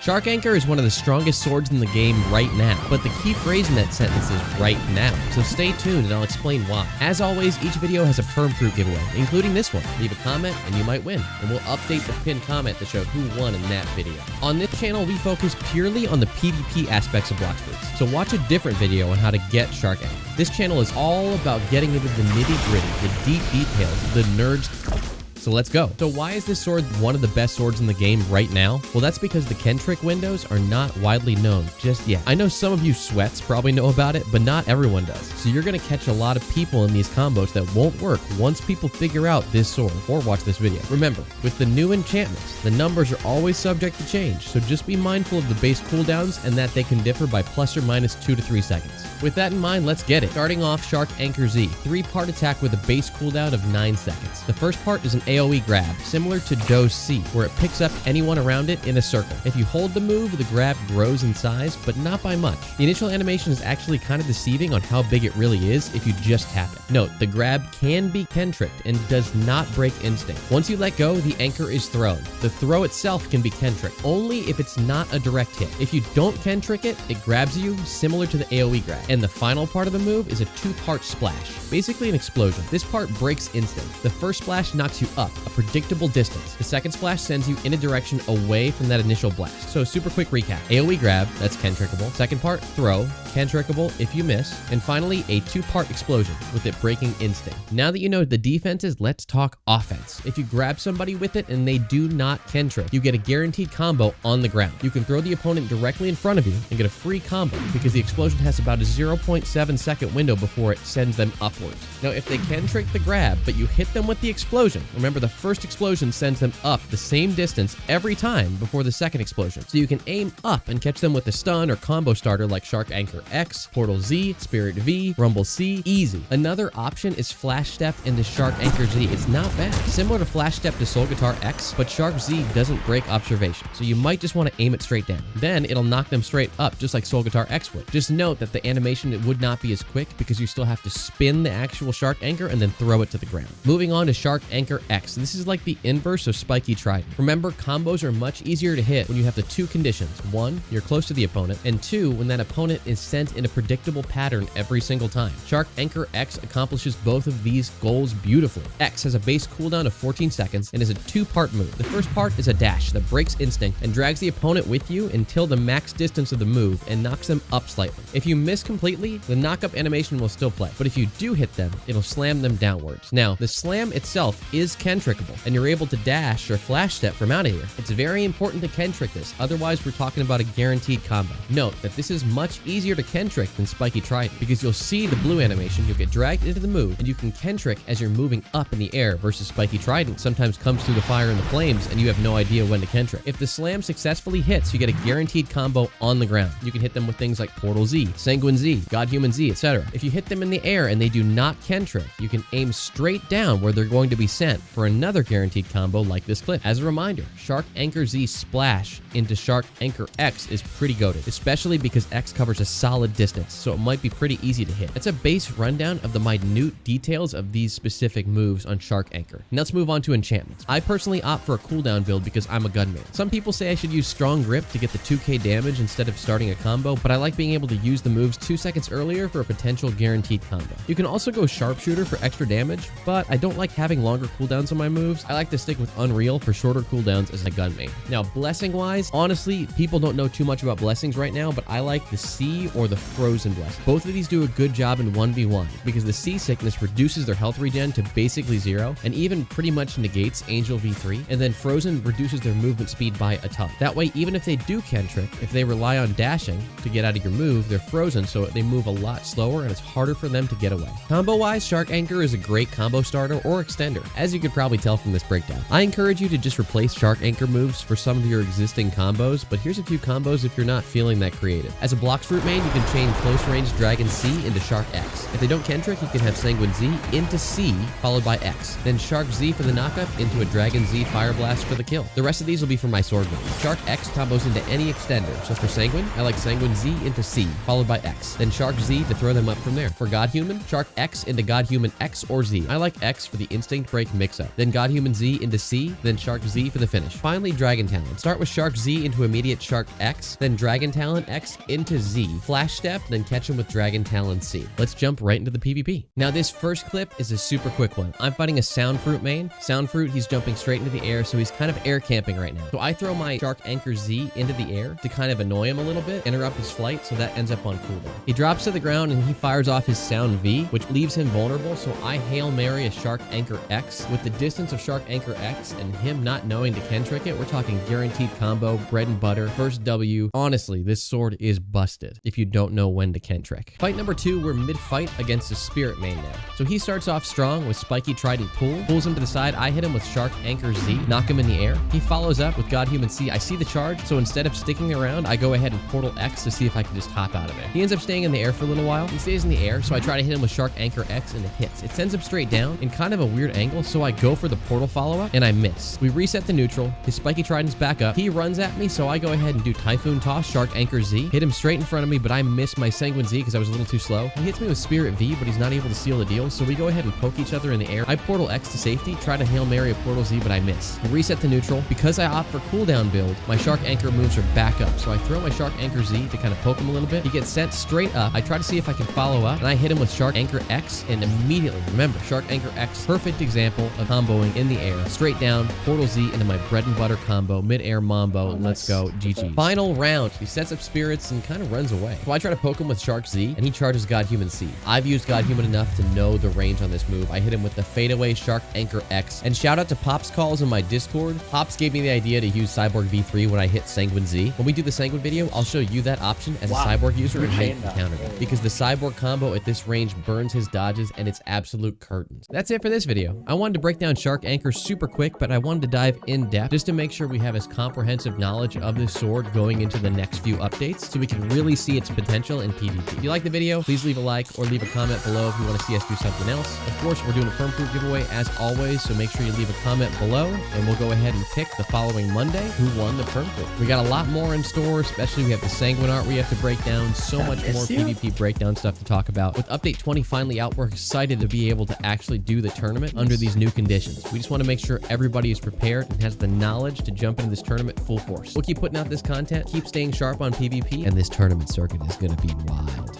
Shark Anchor is one of the strongest swords in the game right now, but the key phrase in that sentence is right now, so stay tuned and I'll explain why. As always, each video has a Perm Fruit giveaway, including this one. Leave a comment and you might win, and we'll update the pinned comment to show who won in that video. On this channel, we focus purely on the PvP aspects of Blox Fruits, so watch a different video on how to get Shark Anchor. This channel is all about getting into the nitty-gritty, the deep details, the nerds. So let's go. So why is this sword one of the best swords in the game right now? Well, that's because the Kentrick windows are not widely known just yet. I know some of you sweats probably know about it, but not everyone does. So you're gonna catch a lot of people in these combos that won't work once people figure out this sword or watch this video. Remember, with the new enchantments, the numbers are always subject to change, so just be mindful of the base cooldowns and that they can differ by plus or minus 2 to 3 seconds. With that in mind, let's get it. Starting off, Shark Anchor Z, 3-part attack with a base cooldown of 9 seconds. The first part is an AoE grab, similar to Dose C, where it picks up anyone around it in a circle. If you hold the move, the grab grows in size, but not by much. The initial animation is actually kind of deceiving on how big it really is if you just tap it. Note, the grab can be Kentricked and does not break instinct. Once you let go, the anchor is thrown. The throw itself can be Kentricked, only if it's not a direct hit. If you don't Kentrick it, it grabs you, similar to the AoE grab. And the final part of the move is a 2-part splash, basically an explosion. This part breaks instinct. The first splash knocks you up a predictable distance. The second splash sends you in a direction away from that initial blast. So super quick recap. AoE grab, that's Kentrickable. Second part, throw, Kentrickable if you miss. And finally, a 2-part explosion with it breaking instinct. Now that you know the defenses, let's talk offense. If you grab somebody with it and they do not Kentrick, you get a guaranteed combo on the ground. You can throw the opponent directly in front of you and get a free combo because the explosion has about a 0.7 second window before it sends them upwards. Now, if they Kentrick the grab, but you hit them with the explosion, remember the first explosion sends them up the same distance every time before the second explosion. So you can aim up and catch them with a stun or combo starter like Shark Anchor X, Portal Z, Spirit V, Rumble C, easy. Another option is Flash Step into Shark Anchor Z. It's not bad. Similar to Flash Step to Soul Guitar X, but Shark Z doesn't break observation, so you might just want to aim it straight down. Then it'll knock them straight up, just like Soul Guitar X would. Just note that the animation would not be as quick because you still have to spin the actual Shark Anchor and then throw it to the ground. Moving on to Shark Anchor X. This is like the inverse of Spiky Trident. Remember, combos are much easier to hit when you have the 2 conditions. 1, you're close to the opponent, and 2, when that opponent is sent in a predictable pattern every single time. Shark Anchor X accomplishes both of these goals beautifully. X has a base cooldown of 14 seconds and is a 2-part move. The first part is a dash that breaks instinct and drags the opponent with you until the max distance of the move and knocks them up slightly. If you miss completely, the knock-up animation will still play, but if you do hit them, it'll slam them downwards. Now, the slam itself is Kentrickable, and you're able to dash or flash step from out of here. It's very important to Kentrick this, otherwise we're talking about a guaranteed combo. Note that this is much easier to Kentrick than Spiky Trident, because you'll see the blue animation, you'll get dragged into the move, and you can Kentrick as you're moving up in the air, versus Spiky Trident sometimes comes through the fire and the flames, and you have no idea when to Kentrick. If the slam successfully hits, you get a guaranteed combo on the ground. You can hit them with things like Portal Z, Sanguine Z, Godhuman Z, etc. If you hit them in the air and they do not Kentrick, you can aim straight down where they're going to be sent for another guaranteed combo like this clip. As a reminder, Shark Anchor Z splash into Shark Anchor X is pretty goated, especially because X covers a solid distance, so it might be pretty easy to hit. It's a base rundown of the minute details of these specific moves on Shark Anchor. Now let's move on to enchantments. I personally opt for a cooldown build because I'm a gunman. Some people say I should use Strong Grip to get the 2k damage instead of starting a combo, but I like being able to use the moves 2 seconds earlier for a potential guaranteed combo. You can also go Sharpshooter for extra damage, but I don't like having longer cooldowns on my moves. I like to stick with Unreal for shorter cooldowns as a gunmate. Now, blessing wise, honestly, people don't know too much about blessings right now, but I like the Sea or the Frozen Blessing. Both of these do a good job in 1v1 because the Seasickness reduces their health regen to basically 0 and even pretty much negates Angel V3, and then Frozen reduces their movement speed by a ton. That way, even if they do Kentrick, if they rely on dashing to get out of your move, they're frozen, so they move a lot slower and it's harder for them to get away. Combo wise, Shark Anchor is a great combo starter or extender, as you could probably tell from this breakdown. I encourage you to just replace Shark Anchor moves for some of your existing combos, but here's a few combos if you're not feeling that creative. As a Blox Fruit main, you can chain close range Dragon C into Shark X. If they don't Kentrick, you can have Sanguine Z into C, followed by X. Then Shark Z for the knockup into a Dragon Z Fire Blast for the kill. The rest of these will be for my sword main. Shark X combos into any extender, so for Sanguine, I like Sanguine Z into C, followed by X. Then Shark Z to throw them up from there. For Godhuman, Shark X into Godhuman X or Z. I like X for the Instinct Break mix-up. torso. Then Godhuman Z into C, then Shark Z for the finish. Finally, Dragon Talon. Start with Shark Z into immediate Shark X, then Dragon Talon X into Z. Flash step, then catch him with Dragon Talon C. Let's jump right into the PvP. Now this first clip is a super quick one. I'm fighting a Sound Fruit main. Sound Fruit, he's jumping straight into the air, so he's kind of air camping right now. So I throw my Shark Anchor Z into the air to kind of annoy him a little bit, interrupt his flight, so that ends up on cooldown. He drops to the ground and he fires off his Sound V, which leaves him vulnerable, so I Hail Mary a Shark Anchor X. With the distance of Shark Anchor X and him not knowing to Kentrick it, we're talking guaranteed combo, bread and butter, first W. Honestly, this sword is busted if you don't know when to Kentrick. Fight number 2, we're mid-fight against a Spirit main now. So he starts off strong with Spiky Trident Pull, pulls him to the side, I hit him with Shark Anchor Z, knock him in the air. He follows up with Godhuman C. I see the charge, so instead of sticking around, I go ahead and Portal X to see if I can just hop out of there. He ends up staying in the air for a little while. He stays in the air, so I try to hit him with Shark Anchor X and it hits. It sends him straight down in kind of a weird angle, so I go for the portal follow-up and I miss. We reset the neutral. His Spiky Trident's back up. He runs at me, so I go ahead and do Typhoon Toss, Shark Anchor Z. Hit him straight in front of me, but I miss my Sanguine Z because I was a little too slow. He hits me with Spirit V, but he's not able to seal the deal, so we go ahead and poke each other in the air. I Portal X to safety, try to Hail Mary a Portal Z, but I miss. We reset the neutral. Because I opt for cooldown build, my Shark Anchor moves are back up, so I throw my Shark Anchor Z to kind of poke him a little bit. He gets sent straight up. I try to see if I can follow up, and I hit him with Shark Anchor X, and immediately, remember, Shark Anchor X, perfect example of comboing in the air, straight down, Portal Z into my bread and butter combo, mid-air mambo, and let's go, GG. Final round, he sets up spirits and kind of runs away. So I try to poke him with Shark Z, and he charges Godhuman C. I've used Godhuman enough to know the range on this move. I hit him with the fadeaway Shark Anchor X, and shout out to Popz calls in my Discord. Popz gave me the idea to use Cyborg V3 when I hit Sanguine Z. When we do the Sanguine video, I'll show you that option as a Cyborg user and how you can counter it, because the Cyborg combo at this range burns his dodges and it's absolute curtains. That's it for this video. I wanted to break down Shark Anchor super quick, but I wanted to dive in depth just to make sure we have as comprehensive knowledge of this sword going into the next few updates so we can really see its potential in PvP. If you like the video, please leave a like or leave a comment below if you want to see us do something else. Of course, we're doing a Perm Fruit giveaway as always, so make sure you leave a comment below and we'll go ahead and pick the following Monday who won the Perm Fruit. We got a lot more in store, especially we have the Sanguine art we have to break down, so much more PvP breakdown stuff to talk about. With update 20 finally out, we're excited to be able to actually do the tournament under these new conditions. We just want to make sure everybody is prepared and has the knowledge to jump into this tournament full force. We'll keep putting out this content, keep staying sharp on PvP, and this tournament circuit is going to be wild.